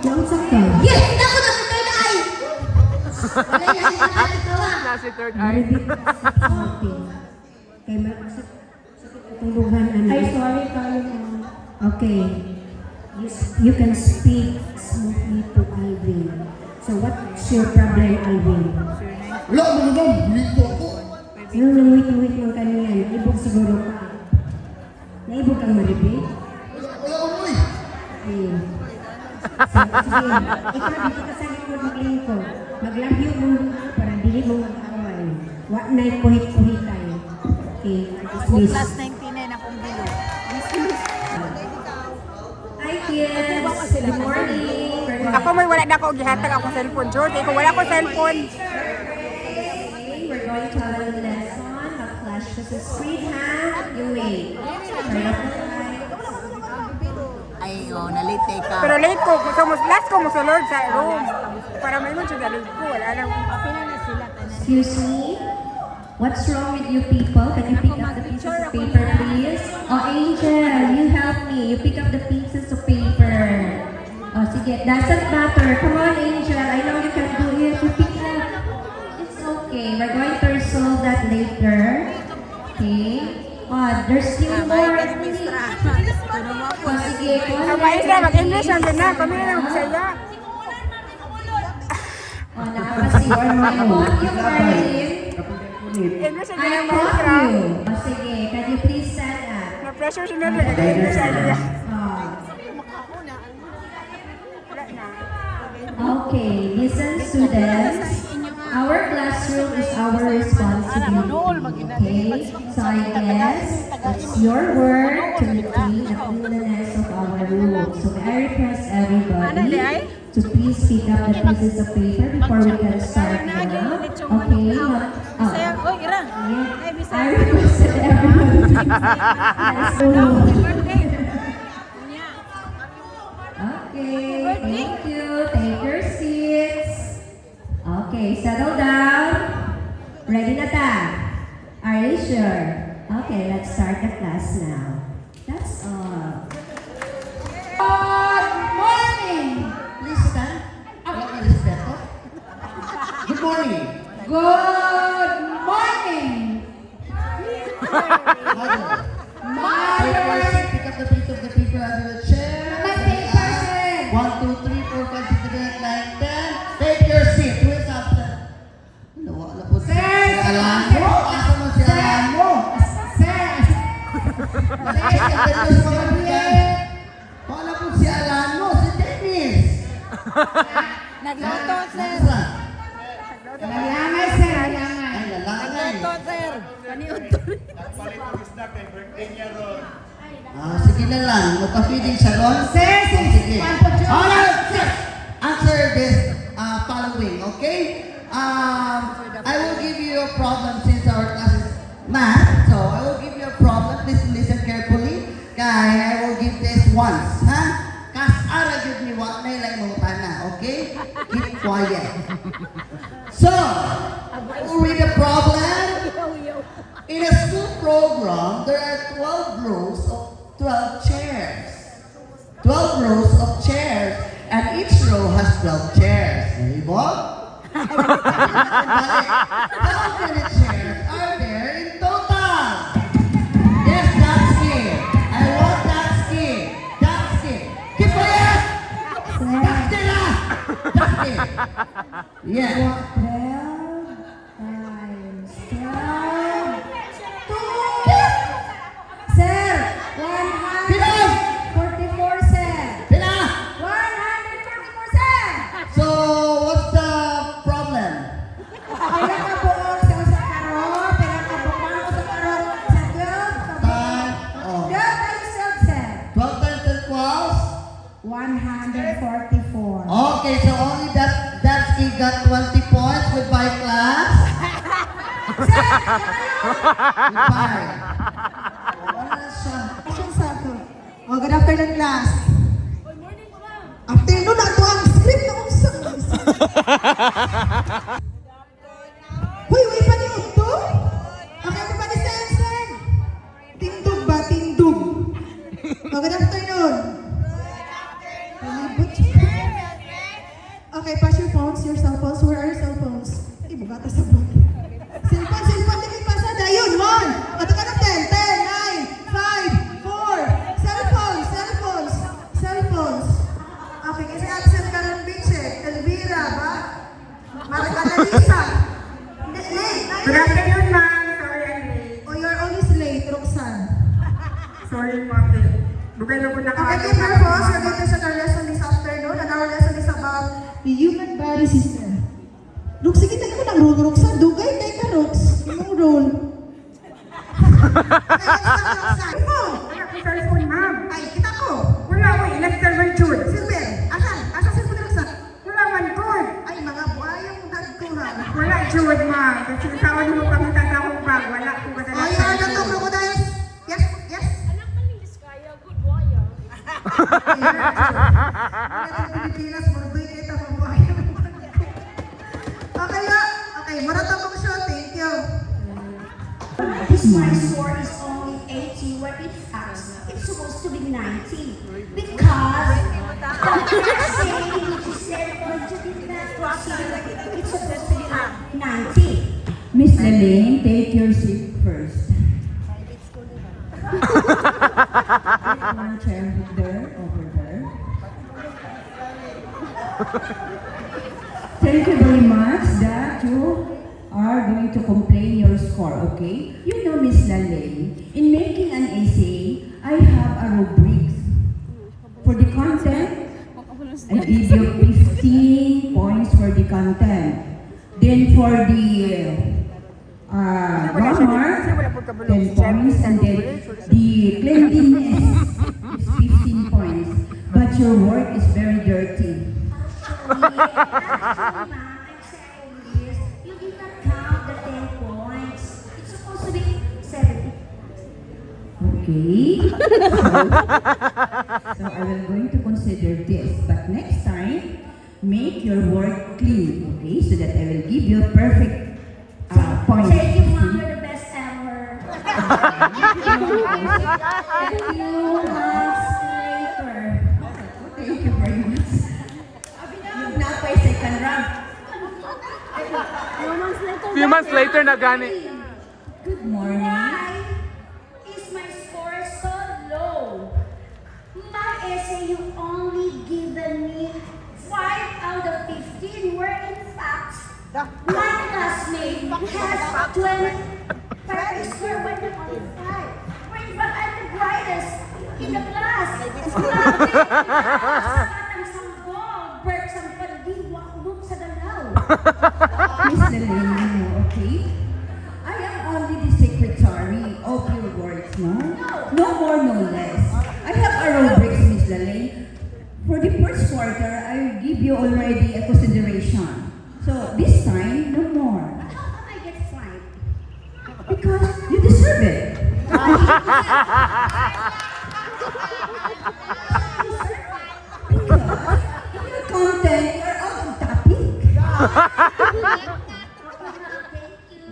Naunsak ka. Yes! Ako na sa third eye! Wala yan ikaw. Nasa third eye. Okay. Kay sakit tulugan ano. Ay, sorry kayo mo. Okay. You can speak smoothly to Alvin. So what's your problem, Alvin? Wala mo naman, lito ko. Yung nanguwit-nguwit ng kaniyan, naibog siguro ka. Naibog kang maribig? Wala ko mo eh. Okay. So, sige, ikaw dito ka sa likod maglingkod. Maglambyo mo para dili mo mag-away. Wa na'y kuhit-kuhitan. Okay, dismiss. Plus 99 akong bilo. Hi kids! Good morning! Ako may wala na ako gihatag akong cellphone, George. Ikaw wala ko cellphone. Okay, we're going to have a lesson. Mag-flash ko sa screen, ha? You wait. Turn off the light. Ay, nalite ka. Pero late ko. Last ko mo sa Lord sa room. Para may mo siya late ko. Wala lang. Excuse me? What's wrong with you people? Can you pick up the pieces of paper, please? Oh, Angel, you help me. You pick up the pieces of paper. Oh, sige. Doesn't matter. Come on, Angel. I know you can do it. You pick up. It's okay. We're going to resolve that later. Okay? Oh, there's still more. Oh, sige. Kamay na, mag-English ang na. Kami na lang masaya. Oh, nakakasi. I want you, Marlene. English ang I na caught Minecraft. you. Oh, sige. Can you please stand up? Na-pressure siya na nag-English ang niya. Oh. Wala na. Okay, listen students. Our classroom is our responsibility. Okay? So I guess it's your work to maintain the cleanliness of our room. So may I request everybody to please pick up the pieces of paper before we can start now. Okay? I requested everybody to please Okay, thank you. Take your seats. Okay, settle down. Ready na ta? Are you sure? Okay, let's start the class now. That's all. Good morning! Please stand. Wala ka respeto. Good morning. Good morning! Mother. Pick up the piece of the paper under the chair. My paper, sir. 1, 2, 3, 4, 5, 6, 7, 8, 9, 10. Take your seat. Who is absent? Ano, wala po si Alamo. Asa mo si Alamo? Sir! Wala po si Alamo. Si Dennis. Nagluto, sir. Nasa? Lalangay, sir. Lalangay. Ay, lalangay. sir. Paniod Sige na lang. Magpa-feeding siya ron. Sir, Oh, sige. sir. Alright, sir. Answer this following, okay? I will give you a problem since our class is math. So, I will give you a problem. Please listen carefully. Kaya, I will give this once, ha? Kas-ara give me what na ilang mga tana, okay? Keep quiet. So, we'll read the problem. In a school program, there are 12 rows of 12 chairs. 12 rows of chairs, and each row has 12 chairs. Diba? How many chairs are there in total? Yes, that's it. I want that's it. That's it. Keep quiet! That's it lah! That's it. Yeah. 12 times 12. Sir! Bilang! 144, sir. Bilang! 144, sir. So, what's the problem? Pila ka buok sa usa ka row, pila ka buok sa ka row sa 12. Time, oh. 12 times 12, sir. 12 times 10 equals? 144. Okay, so only that's he got 20 points. Goodbye, class. Goodbye. Wala na siya. Action sa ako. Oh, good afternoon, class. Good morning, ma'am. Afternoon na ito ang script na unsa. Hoy, pa niyo ito? Okay, everybody stand. Tindog ba? Tindog. Oh, good afternoon. Palibot siya. Okay, pass your phones, your cell phones. Where are your cell phones? Ay, bugata sa bag. Cellphone, di kayo pasada. Ayun, 1. At ka na 10, 9, 5, 4. Cellphones. Okay, kasi absent ka ng Biche. Elvira, ba? Margalisa. Late. Good afternoon, ma'am. Sorry, I'm late. Oh, you're always late, Roxanne. Sorry, ma'am. Bugay na po na Okay, keep your phones. We're going to start our lesson this afternoon. And our lesson is about the human body system. Look, sige, tayo mo ng rule, Roxanne. Dugay, tayo ka, Rox. Yung rule. Ay, phone. Wala ko cellphone, ma'am. Ay, kita ko. Wala ko. Elector man, Jude. Silver. Asan? Asan sa phone, Roxanne? Wala man, Jude. Ay, mga buhayang nagkuhan. Wala, Jude, ma'am. Kasi saan mo kami sa akong bag. Wala ko kadala. Oh, you are the two crocodiles? Yes, yes. Anak man ni Vizcaya, good boy ah. Pilipinas, murdoy kayo tapos buhayang. Okay, okay, maratapang siya. Thank you. This my score is only 80 where it's supposed to be 90 because the first saying which is said on to be not proceed, it's supposed to be 90. Miss Lelaine, take your seat first. One chair there, over there. Thank you very much that you are going to complain your score, okay? You know, Miss Lelaine, in making an essay, I have a rubrics. For the content, I give you 15 points for the content. Then for the grammar, 10 points, and then the cleanliness is 15 points. But your work is very dirty. Ma'am, I'm saying this. You did not count the 10 points. It's supposed to be 70. Okay? So I will going to consider this. But next time, make your work clean, okay? So that I will give you perfect points. Thank you, Mom. You're the best ever. Thank you, months later. Thank you very much. Yung na pa yung second round. Few months later na gani. Good morning. Why is my score so low? My essay, you only given me 5 out of 15, where in fact, my classmate has 25 score, but not only 5. Where in fact, I'm the brightest in the class. Ang sanggol, Bert, sang pagdiwak, look sa galaw. Miss Lelaine, okay? I am only the secretary of your works, no? No more, no less. I have a rubrics, Miss Lelaine. For the first quarter, I will give you already a consideration. So this time, no more. How come I get 5? Because you deserve it. Because your content, you're out of topic. Thank you.